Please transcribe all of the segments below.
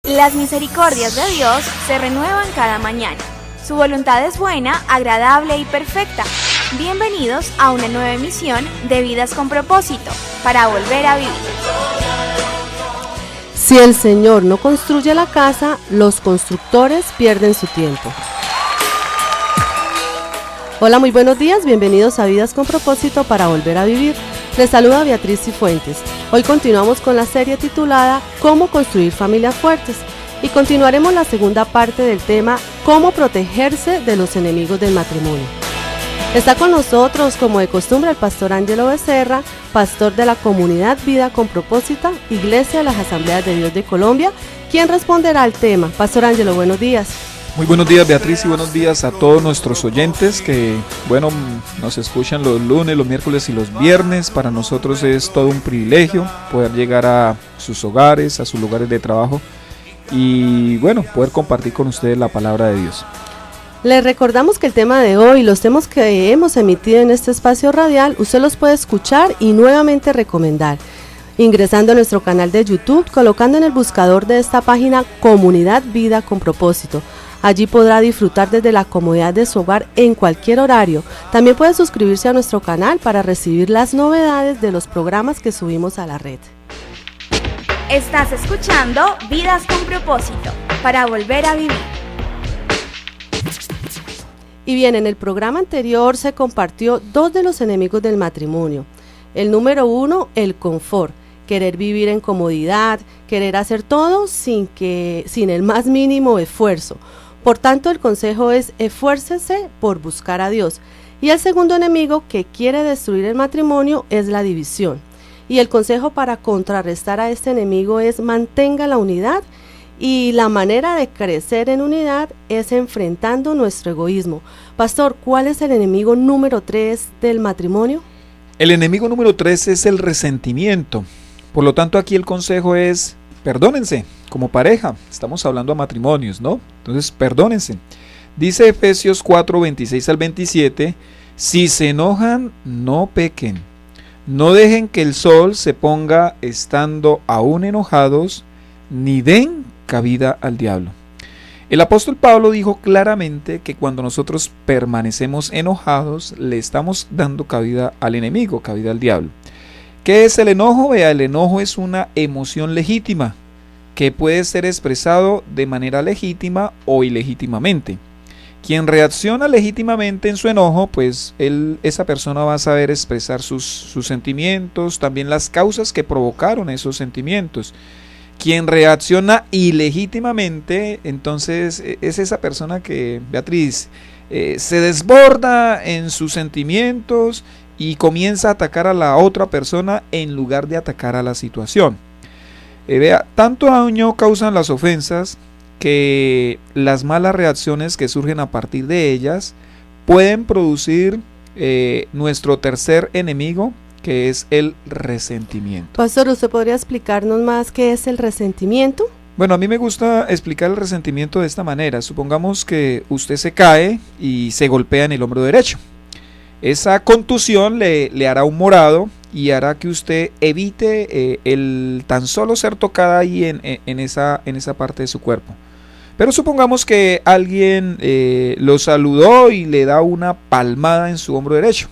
Las misericordias de Dios se renuevan cada mañana. Su voluntad es buena, agradable y perfecta. Bienvenidos a una nueva emisión de Vidas con Propósito, para volver a vivir. Si el Señor no construye la casa, los constructores pierden su tiempo. Hola, muy buenos días, bienvenidos a Vidas con Propósito para volver a vivir. Les saluda Beatriz Cifuentes. Hoy continuamos con la serie titulada ¿Cómo construir familias fuertes? Y continuaremos la segunda parte del tema ¿Cómo protegerse de los enemigos del matrimonio? Está con nosotros, como de costumbre, el pastor Ángelo Becerra, pastor de la comunidad Vida con Propósito, Iglesia de las Asambleas de Dios de Colombia, quien responderá al tema. Pastor Ángelo, buenos días. Muy buenos días, Beatriz, y buenos días a todos nuestros oyentes que, nos escuchan los lunes, los miércoles y los viernes. Para nosotros es todo un privilegio poder llegar a sus hogares, a sus lugares de trabajo y, poder compartir con ustedes la palabra de Dios. Les recordamos que el tema de hoy, los temas que hemos emitido en este espacio radial, usted los puede escuchar y nuevamente recomendar, ingresando a nuestro canal de YouTube, colocando en el buscador de esta página Comunidad Vida con Propósito. Allí podrá disfrutar desde la comodidad de su hogar en cualquier horario. También puede suscribirse a nuestro canal para recibir las novedades de los programas que subimos a la red. Estás escuchando Vidas con Propósito, para volver a vivir. Y bien, en el programa anterior se compartió dos de los enemigos del matrimonio. El número 1, el confort, querer vivir en comodidad, querer hacer todo sin el más mínimo esfuerzo. Por tanto, el consejo es esfuércese por buscar a Dios. Y el segundo enemigo que quiere destruir el matrimonio es la división. Y el consejo para contrarrestar a este enemigo es mantenga la unidad. Y la manera de crecer en unidad es enfrentando nuestro egoísmo. Pastor, ¿cuál es el enemigo número 3 del matrimonio? El enemigo número 3 es el resentimiento. Por lo tanto, aquí el consejo es perdónense como pareja. Estamos hablando a matrimonios, ¿no? Entonces, perdónense. Dice Efesios 4, 26 al 27, si se enojan, no pequen. No dejen que el sol se ponga estando aún enojados, ni den cabida al diablo. El apóstol Pablo dijo claramente que cuando nosotros permanecemos enojados, le estamos dando cabida al enemigo, cabida al diablo. ¿Qué es el enojo? Vea, el enojo es una emoción legítima que puede ser expresado de manera legítima o ilegítimamente. Quien reacciona legítimamente en su enojo, pues esa persona va a saber expresar sus sentimientos, también las causas que provocaron esos sentimientos. Quien reacciona ilegítimamente, entonces es esa persona que, Beatriz, se desborda en sus sentimientos y comienza a atacar a la otra persona en lugar de atacar a la situación. Vea, tanto daño causan las ofensas que las malas reacciones que surgen a partir de ellas pueden producir nuestro tercer enemigo, que es el resentimiento. Pastor, ¿usted podría explicarnos más qué es el resentimiento? Bueno, a mí me gusta explicar el resentimiento de esta manera. Supongamos que usted se cae y se golpea en el hombro derecho. Esa contusión le hará un morado y hará que usted evite el tan solo ser tocada ahí en esa parte de su cuerpo. Pero supongamos que alguien lo saludó y le da una palmada en su hombro derecho.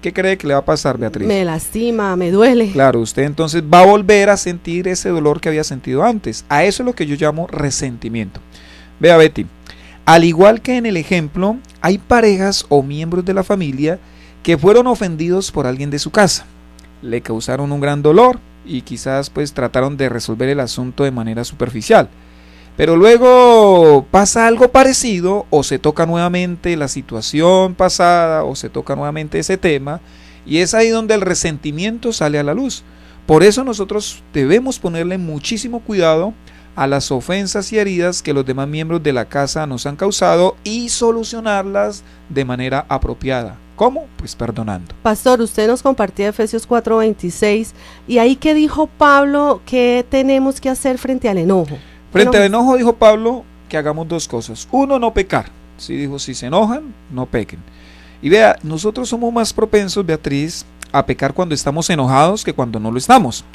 ¿Qué cree que le va a pasar, Beatriz? Me lastima, me duele. Claro, usted entonces va a volver a sentir ese dolor que había sentido antes. A eso es lo que yo llamo resentimiento. Vea, Betty, al igual que en el ejemplo, hay parejas o miembros de la familia que fueron ofendidos por alguien de su casa. Le causaron un gran dolor y quizás pues trataron de resolver el asunto de manera superficial. Pero luego pasa algo parecido o se toca nuevamente la situación pasada o se toca nuevamente ese tema y es ahí donde el resentimiento sale a la luz. Por eso nosotros debemos ponerle muchísimo cuidado a las ofensas y heridas que los demás miembros de la casa nos han causado y solucionarlas de manera apropiada. ¿Cómo? Pues perdonando. Pastor, usted nos compartía Efesios 4:26 y ahí que dijo Pablo que tenemos que hacer frente al enojo. Frente al enojo dijo Pablo que hagamos dos cosas. Uno, no pecar. Sí, dijo, si se enojan, no pequen. Y vea, nosotros somos más propensos, Beatriz, a pecar cuando estamos enojados que cuando no lo estamos.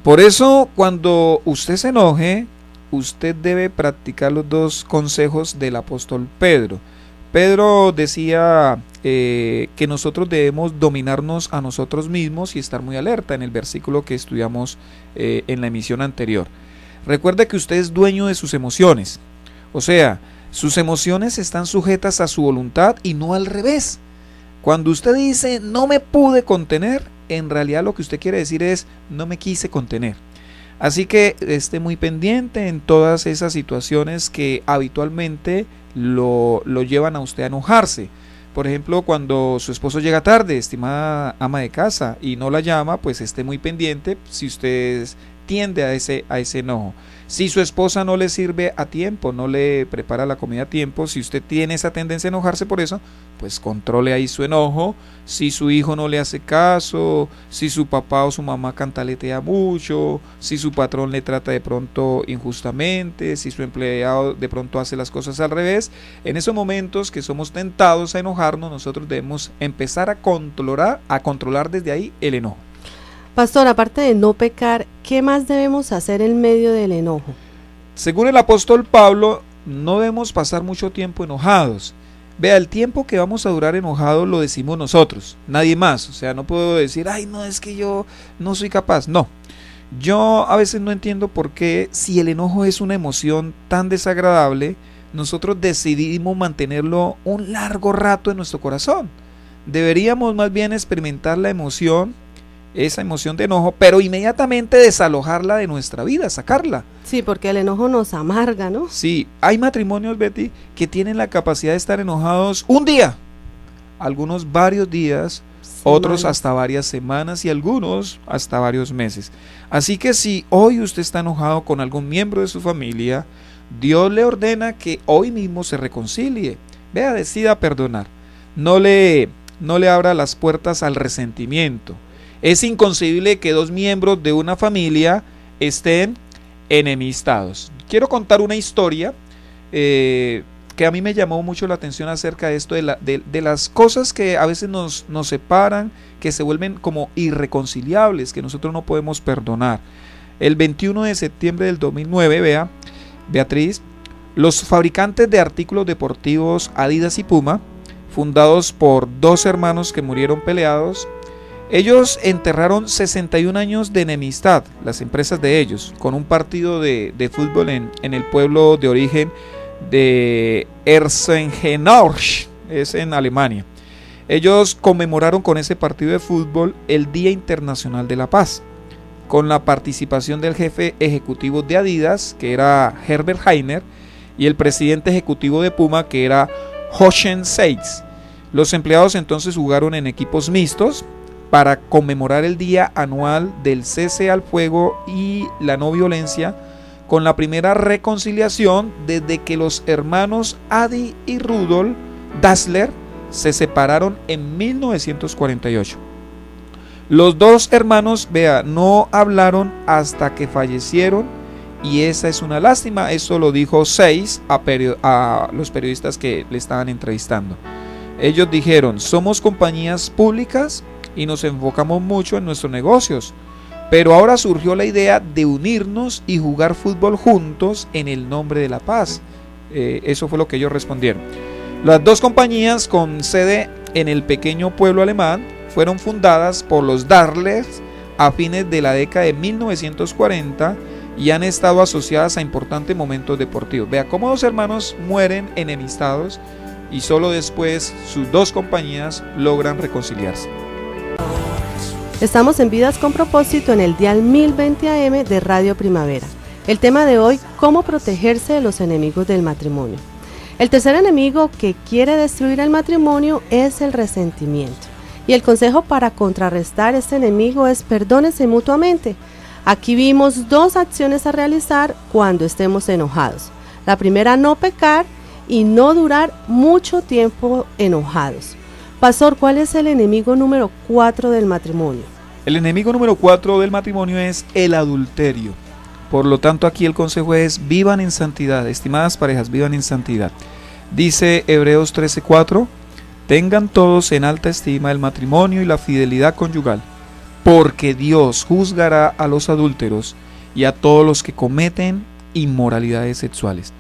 Por eso, cuando usted se enoje, usted debe practicar los dos consejos del apóstol Pedro. Pedro decía que nosotros debemos dominarnos a nosotros mismos y estar muy alerta en el versículo que estudiamos en la emisión anterior. Recuerde que usted es dueño de sus emociones, o sea, sus emociones están sujetas a su voluntad y no al revés. Cuando usted dice no me pude contener, en realidad lo que usted quiere decir es no me quise contener. Así que esté muy pendiente en todas esas situaciones que habitualmente lo llevan a usted a enojarse. Por ejemplo, cuando su esposo llega tarde, estimada ama de casa, y no la llama, pues esté muy pendiente si usted tiende a ese enojo. Si su esposa no le sirve a tiempo, no le prepara la comida a tiempo, si usted tiene esa tendencia a enojarse por eso, pues controle ahí su enojo. Si su hijo no le hace caso, si su papá o su mamá cantaletea mucho, si su patrón le trata de pronto injustamente, si su empleado de pronto hace las cosas al revés, en esos momentos que somos tentados a enojarnos, nosotros debemos empezar a controlar desde ahí el enojo. Pastor, aparte de no pecar, ¿qué más debemos hacer en medio del enojo? Según el apóstol Pablo, no debemos pasar mucho tiempo enojados. Vea, el tiempo que vamos a durar enojados lo decimos nosotros, nadie más. O sea, no puedo decir, ay, no, es que yo no soy capaz. No, yo a veces no entiendo por qué, si el enojo es una emoción tan desagradable, nosotros decidimos mantenerlo un largo rato en nuestro corazón. Deberíamos más bien experimentar la emoción, esa emoción de enojo, pero inmediatamente desalojarla de nuestra vida, sacarla. Sí, porque el enojo nos amarga, ¿no? Sí, hay matrimonios, Betty, que tienen la capacidad de estar enojados un día, algunos varios días, otros hasta varias semanas y algunos hasta varios meses. Así que si hoy usted está enojado con algún miembro de su familia, Dios le ordena que hoy mismo se reconcilie. Vea, decida perdonar. No le abra las puertas al resentimiento. Es inconcebible que dos miembros de una familia estén enemistados. Quiero contar una historia que a mí me llamó mucho la atención acerca de esto, de las cosas que a veces nos separan, que se vuelven como irreconciliables, que nosotros no podemos perdonar. El 21 de septiembre del 2009, vea, Beatriz, los fabricantes de artículos deportivos Adidas y Puma, fundados por dos hermanos que murieron peleados, ellos enterraron 61 años de enemistad, las empresas de ellos, con un partido de fútbol en el pueblo de origen de Herzogenaurach, es en Alemania. Ellos conmemoraron con ese partido de fútbol el Día Internacional de la Paz, con la participación del jefe ejecutivo de Adidas, que era Herbert Hainer, y el presidente ejecutivo de Puma, que era Jochen Seitz. Los empleados entonces jugaron en equipos mixtos para conmemorar el día anual del cese al fuego y la no violencia, con la primera reconciliación desde que los hermanos Adi y Rudolf Dassler se separaron en 1948. Los dos hermanos, vea, no hablaron hasta que fallecieron, y esa es una lástima. Eso lo dijo Seitz a los periodistas que le estaban entrevistando. Ellos dijeron: somos compañías públicas y nos enfocamos mucho en nuestros negocios, pero ahora surgió la idea de unirnos y jugar fútbol juntos en el nombre de la paz. Eso fue lo que ellos respondieron. Las dos compañías, con sede en el pequeño pueblo alemán, fueron fundadas por los Darlers a fines de la década de 1940 y han estado asociadas a importantes momentos deportivos. Vea cómo dos hermanos mueren enemistados y solo después sus dos compañías logran reconciliarse. Estamos en Vidas con Propósito en el dial 1020 AM de Radio Primavera. El tema de hoy: cómo protegerse de los enemigos del matrimonio. El tercer enemigo que quiere destruir el matrimonio es el resentimiento. Y el consejo para contrarrestar este enemigo es: perdónense mutuamente. Aquí vimos dos acciones a realizar cuando estemos enojados. La primera, no pecar y no durar mucho tiempo enojados. Pastor, ¿cuál es el enemigo número 4 del matrimonio? El enemigo número 4 del matrimonio es el adulterio. Por lo tanto, aquí el consejo es: vivan en santidad. Estimadas parejas, vivan en santidad. Dice Hebreos 13:4: tengan todos en alta estima el matrimonio y la fidelidad conyugal, porque Dios juzgará a los adúlteros y a todos los que cometen inmoralidades sexuales.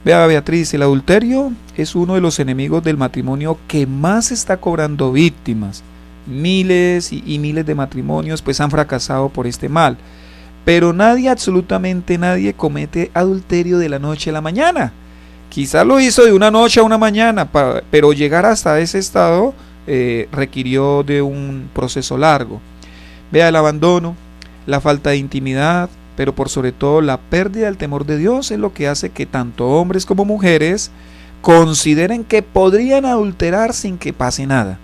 Vea, Beatriz, el adulterio es uno de los enemigos del matrimonio que más está cobrando víctimas. Miles y miles de matrimonios pues han fracasado por este mal. Pero nadie, absolutamente nadie, comete adulterio de la noche a la mañana. Quizás lo hizo de una noche a una mañana, pero llegar hasta ese estado requirió de un proceso largo. Vea, el abandono, la falta de intimidad, pero por sobre todo la pérdida del temor de Dios es lo que hace que tanto hombres como mujeres consideren que podrían adulterar sin que pase nada.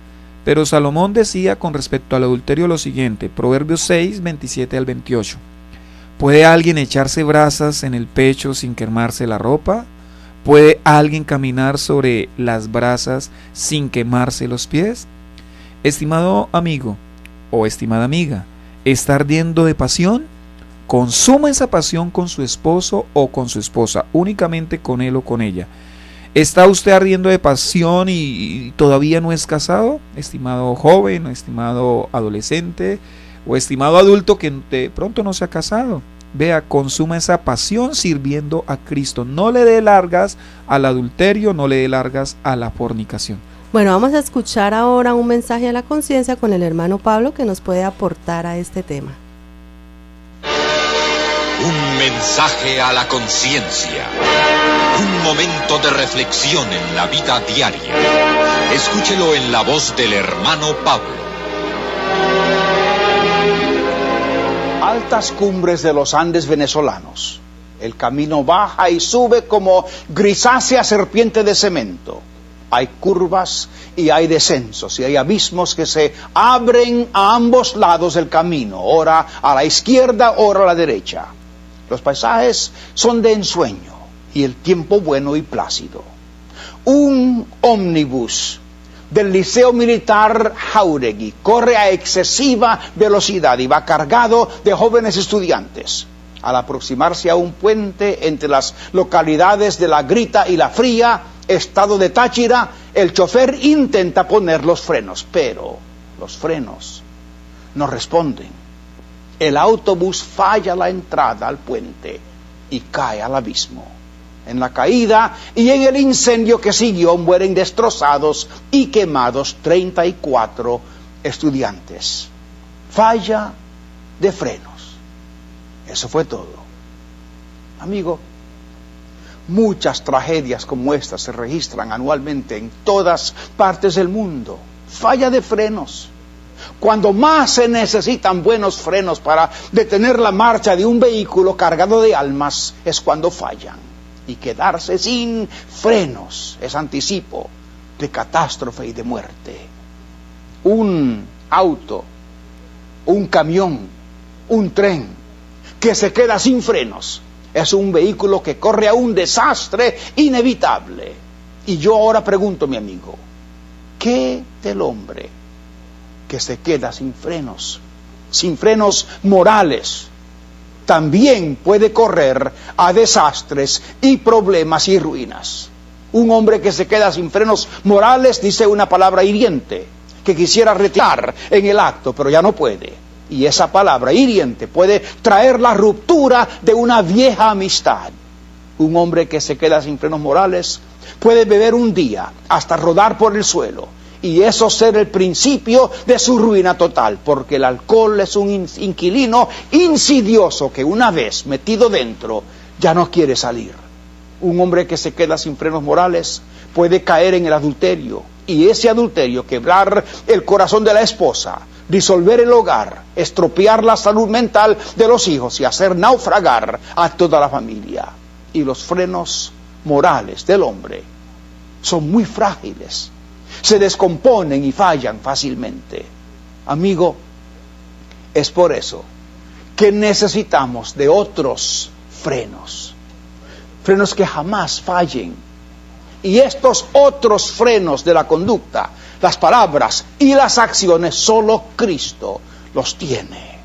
Pero Salomón decía con respecto al adulterio lo siguiente, Proverbios 6, 27 al 28. ¿Puede alguien echarse brasas en el pecho sin quemarse la ropa? ¿Puede alguien caminar sobre las brasas sin quemarse los pies? Estimado amigo o estimada amiga, ¿está ardiendo de pasión? Consuma esa pasión con su esposo o con su esposa, únicamente con él o con ella. ¿Está usted ardiendo de pasión y todavía no es casado? Estimado joven, estimado adolescente o estimado adulto que de pronto no se ha casado. Vea, consuma esa pasión sirviendo a Cristo. No le dé largas al adulterio, no le dé largas a la fornicación. Bueno, vamos a escuchar ahora un mensaje a la conciencia con el hermano Pablo que nos puede aportar a este tema. Un mensaje a la conciencia. Un momento de reflexión en la vida diaria. Escúchelo en la voz del hermano Pablo. Altas cumbres de los Andes venezolanos. El camino baja y sube como grisácea serpiente de cemento. Hay curvas y hay descensos y hay abismos que se abren a ambos lados del camino, ora a la izquierda, ora a la derecha. Los paisajes son de ensueño y el tiempo bueno y plácido. Un ómnibus del Liceo Militar Jáuregui corre a excesiva velocidad y va cargado de jóvenes estudiantes. Al aproximarse a un puente entre las localidades de La Grita y La Fría, estado de Táchira, el chofer intenta poner los frenos, pero los frenos no responden. El autobús falla la entrada al puente y cae al abismo. En la caída y en el incendio que siguió mueren destrozados y quemados 34 estudiantes. Falla de frenos. Eso fue todo. Amigo, muchas tragedias como esta se registran anualmente en todas partes del mundo. Falla de frenos. Cuando más se necesitan buenos frenos para detener la marcha de un vehículo cargado de almas, es cuando fallan. Y quedarse sin frenos es anticipo de catástrofe y de muerte. Un auto, un camión, un tren que se queda sin frenos es un vehículo que corre a un desastre inevitable. Y yo ahora pregunto, mi amigo, ¿qué del hombre que se queda sin frenos morales, también puede correr a desastres y problemas y ruinas? Un hombre que se queda sin frenos morales dice una palabra hiriente que quisiera retirar en el acto, pero ya no puede. Y esa palabra hiriente puede traer la ruptura de una vieja amistad. Un hombre que se queda sin frenos morales puede beber un día hasta rodar por el suelo, y eso ser el principio de su ruina total, porque el alcohol es un inquilino insidioso que una vez metido dentro ya no quiere salir. Un hombre que se queda sin frenos morales puede caer en el adulterio, y ese adulterio quebrar el corazón de la esposa, disolver el hogar, estropear la salud mental de los hijos y hacer naufragar a toda la familia. Y los frenos morales del hombre son muy frágiles, se descomponen y fallan fácilmente. Amigo, es por eso que necesitamos de otros frenos que jamás fallen. Y estos otros frenos de la conducta, las palabras y las acciones, solo Cristo los tiene.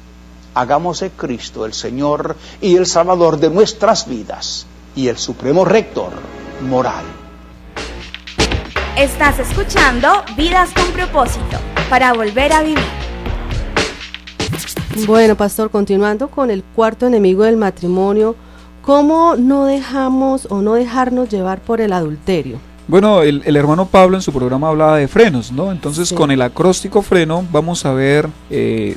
Hagamos de Cristo el Señor y el Salvador de nuestras vidas y el supremo rector moral. Estás escuchando Vidas con Propósito, para volver a vivir. Bueno, pastor, continuando con el cuarto enemigo del matrimonio, ¿Cómo no dejamos o no dejarnos llevar por el adulterio? Bueno, el hermano Pablo en su programa hablaba de frenos, ¿no? Entonces Sí. con el acróstico freno vamos a ver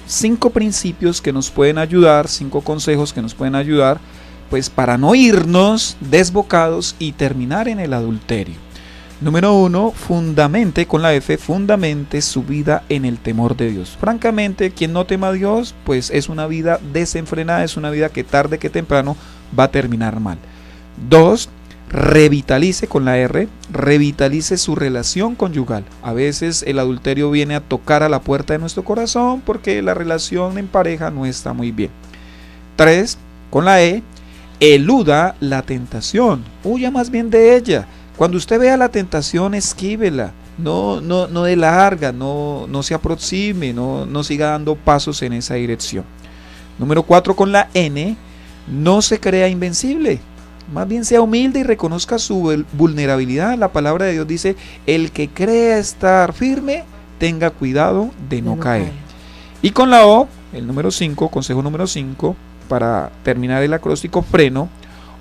5 principios que nos pueden ayudar, 5 consejos que nos pueden ayudar, pues para no irnos desbocados y terminar en el adulterio. Número 1, fundamente, con la F, fundamente su vida en el temor de Dios. Francamente, quien no tema a Dios, pues es una vida desenfrenada, es una vida que tarde que temprano va a terminar mal. 2, revitalice, con la R, revitalice su relación conyugal. A veces el adulterio viene a tocar a la puerta de nuestro corazón porque la relación en pareja no está muy bien. 3, con la E, eluda la tentación, huya más bien de ella. Cuando usted vea la tentación, esquívela, no de larga, no se aproxime, no siga dando pasos en esa dirección. Número 4, con la N, no se crea invencible, más bien sea humilde y reconozca su vulnerabilidad. La palabra de Dios dice, el que crea estar firme, tenga cuidado de no caer. Y con la O, el número 5, consejo número 5, para terminar el acróstico freno,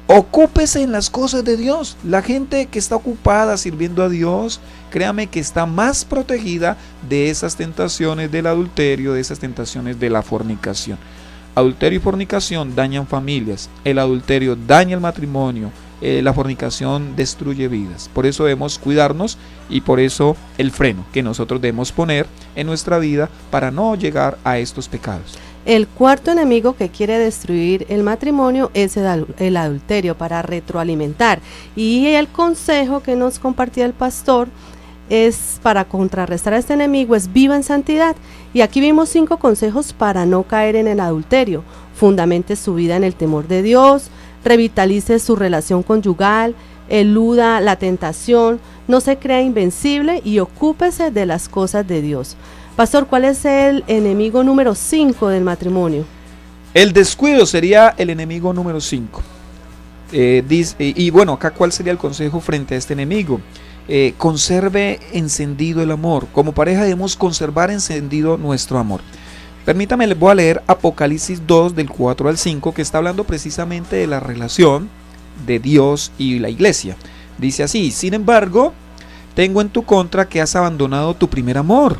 ocúpese en las cosas de Dios. La gente que está ocupada sirviendo a Dios, créame que está más protegida de esas tentaciones del adulterio, de esas tentaciones de la fornicación. Adulterio y fornicación dañan familias, el adulterio daña el matrimonio, la fornicación destruye vidas. Por eso debemos cuidarnos y por eso el freno que nosotros debemos poner en nuestra vida para no llegar a estos pecados. El cuarto enemigo que quiere destruir el matrimonio es el adulterio, para retroalimentar. Y el consejo que nos compartía el pastor es para contrarrestar a este enemigo, es viva en santidad. Y aquí vimos 5 consejos para no caer en el adulterio. Fundamente su vida en el temor de Dios, revitalice su relación conyugal, eluda la tentación, no se crea invencible y ocúpese de las cosas de Dios. Pastor, ¿cuál es el enemigo número 5 del matrimonio? El descuido sería el enemigo número 5. Y bueno, acá ¿cuál sería el consejo frente a este enemigo? Conserve encendido el amor. Como pareja debemos conservar encendido nuestro amor. Permítame, les voy a leer Apocalipsis 2 del 4 al 5, que está hablando precisamente de la relación de Dios y la iglesia. Dice así: sin embargo, tengo en tu contra que has abandonado tu primer amor.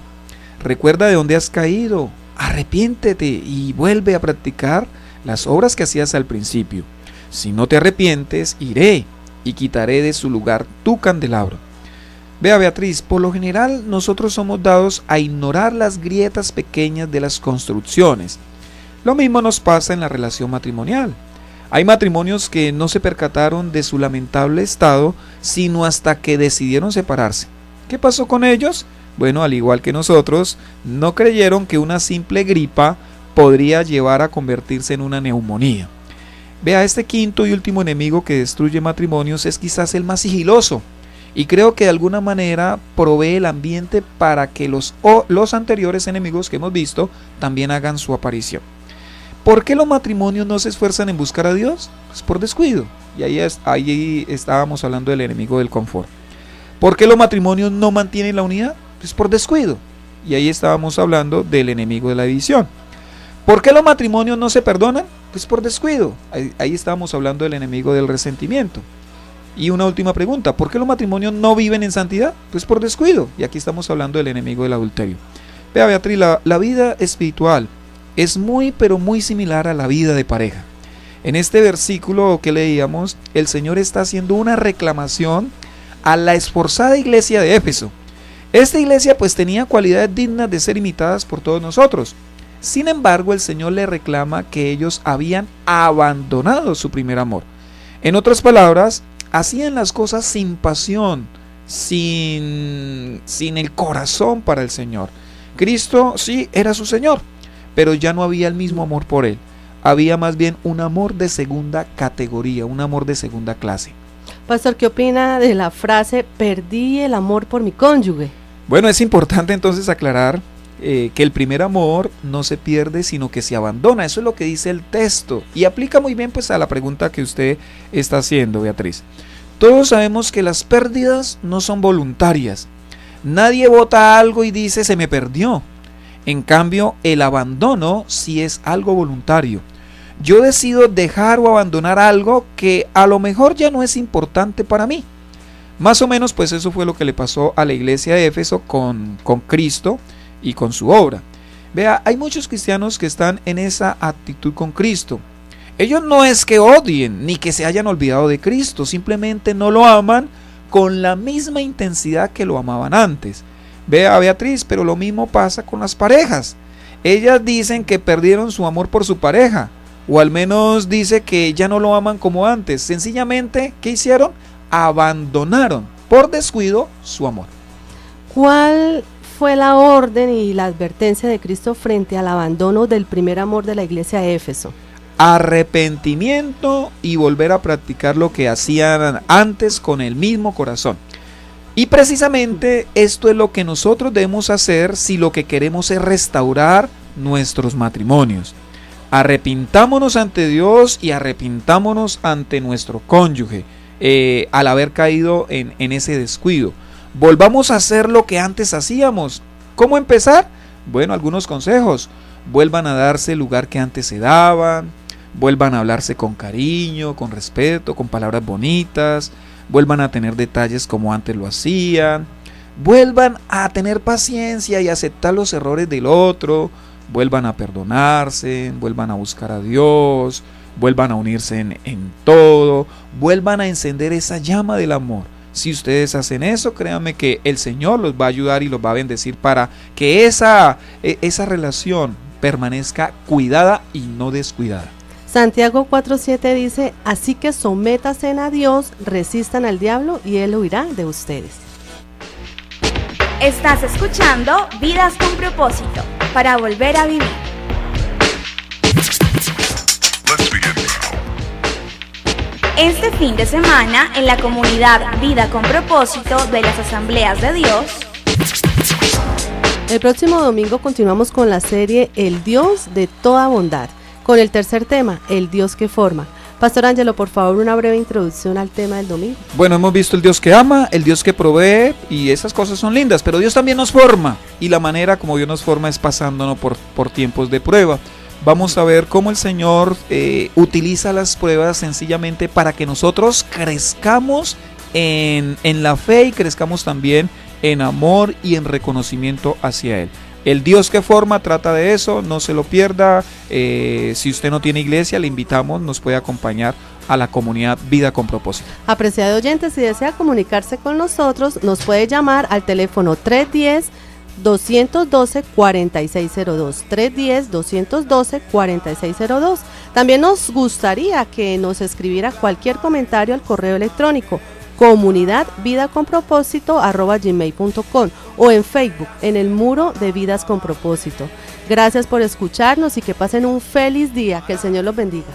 Recuerda de dónde has caído, arrepiéntete y vuelve a practicar las obras que hacías al principio. Si no te arrepientes, iré y quitaré de su lugar tu candelabro. Vea, Beatriz, por lo general nosotros somos dados a ignorar las grietas pequeñas de las construcciones. Lo mismo nos pasa en la relación matrimonial. Hay matrimonios que no se percataron de su lamentable estado, sino hasta que decidieron separarse. ¿Qué pasó con ellos? Bueno, al igual que nosotros, no creyeron que una simple gripa podría llevar a convertirse en una neumonía. Vea, este quinto y último enemigo que destruye matrimonios es quizás el más sigiloso, y creo que de alguna manera provee el ambiente para que los anteriores enemigos que hemos visto también hagan su aparición. ¿Por qué los matrimonios no se esfuerzan en buscar a Dios? Pues por descuido, y ahí estábamos hablando del enemigo del confort. ¿Por qué los matrimonios no mantienen la unidad? Pues por descuido, y ahí estábamos hablando del enemigo de la división. ¿Por qué los matrimonios no se perdonan? Pues por descuido, ahí estábamos hablando del enemigo del resentimiento. Y una última pregunta: ¿por qué los matrimonios no viven en santidad? Pues por descuido, y aquí estamos hablando del enemigo del adulterio. Vea, Beatriz, la vida espiritual es muy pero muy similar a la vida de pareja. En este versículo que leíamos, el Señor está haciendo una reclamación a la esforzada iglesia de Éfeso. Esta iglesia pues tenía cualidades dignas de ser imitadas por todos nosotros. Sin embargo, el Señor le reclama que ellos habían abandonado su primer amor. En otras palabras, hacían las cosas sin pasión, sin el corazón para el Señor. Cristo sí era su Señor, pero ya no había el mismo amor por Él. Había más bien un amor de segunda categoría, un amor de segunda clase. Pastor, ¿qué opina de la frase perdí el amor por mi cónyuge? Bueno, es importante entonces aclarar que el primer amor no se pierde, sino que se abandona. Eso es lo que dice el texto y aplica muy bien pues a la pregunta que usted está haciendo, Beatriz. Todos sabemos que las pérdidas no son voluntarias. Nadie bota algo y dice se me perdió. En cambio, el abandono sí es algo voluntario. yo decido dejar o abandonar algo que a lo mejor ya no es importante para mí. Más o menos, pues eso fue lo que le pasó a la iglesia de Éfeso con Cristo y con su obra. Vea, hay muchos cristianos que están en esa actitud con Cristo. Ellos no es que odien ni que se hayan olvidado de Cristo, simplemente no lo aman con la misma intensidad que lo amaban antes. Vea, Beatriz, pero lo mismo pasa con las parejas. Ellas dicen que perdieron su amor por su pareja, o al menos dice que ya no lo aman como antes. Sencillamente, ¿qué hicieron? Abandonaron por descuido su amor. ¿Cuál fue la orden y la advertencia de Cristo frente al abandono del primer amor de la iglesia de Éfeso? Arrepentimiento y volver a practicar lo que hacían antes con el mismo corazón. Y precisamente esto es lo que nosotros debemos hacer si lo que queremos es restaurar nuestros matrimonios. Arrepintámonos ante Dios y arrepintámonos ante nuestro cónyuge al haber caído en ese descuido. Volvamos a hacer lo que antes hacíamos. ¿Cómo empezar? Bueno, algunos consejos. Vuelvan a darse el lugar que antes se daban. Vuelvan a hablarse con cariño, con respeto, con palabras bonitas. Vuelvan a tener detalles como antes lo hacían. Vuelvan a tener paciencia y aceptar los errores del otro. Vuelvan a perdonarse, vuelvan a buscar a Dios, vuelvan a unirse en todo. Vuelvan a encender esa llama del amor. Si ustedes hacen eso, créanme que el Señor los va a ayudar y los va a bendecir para que esa relación permanezca cuidada y no descuidada. Santiago 4:7 dice, así que sométanse a Dios, resistan al diablo y él huirá de ustedes. Estás escuchando Vidas con Propósito, para volver a vivir. Este fin de semana, en la comunidad Vida con Propósito de las Asambleas de Dios, el próximo domingo continuamos con la serie El Dios de toda bondad, con el tercer tema, el Dios que forma. Pastor Ángelo, por favor, una breve introducción al tema del domingo. Bueno, hemos visto el Dios que ama, el Dios que provee, y esas cosas son lindas, pero Dios también nos forma, y la manera como Dios nos forma es pasándonos por tiempos de prueba. Vamos a ver cómo el Señor utiliza las pruebas sencillamente para que nosotros crezcamos en la fe y crezcamos también en amor y en reconocimiento hacia Él. El Dios que forma trata de eso, no se lo pierda. Si usted no tiene iglesia, le invitamos, nos puede acompañar a la comunidad Vida con Propósito. Apreciado oyente, si desea comunicarse con nosotros, nos puede llamar al teléfono 310-212-4602, 310-212-4602. También nos gustaría que nos escribiera cualquier comentario al correo electrónico comunidadvidaconpropósito@gmail.com o en Facebook, en el muro de Vidas con Propósito. Gracias por escucharnos y que pasen un feliz día. Que el Señor los bendiga.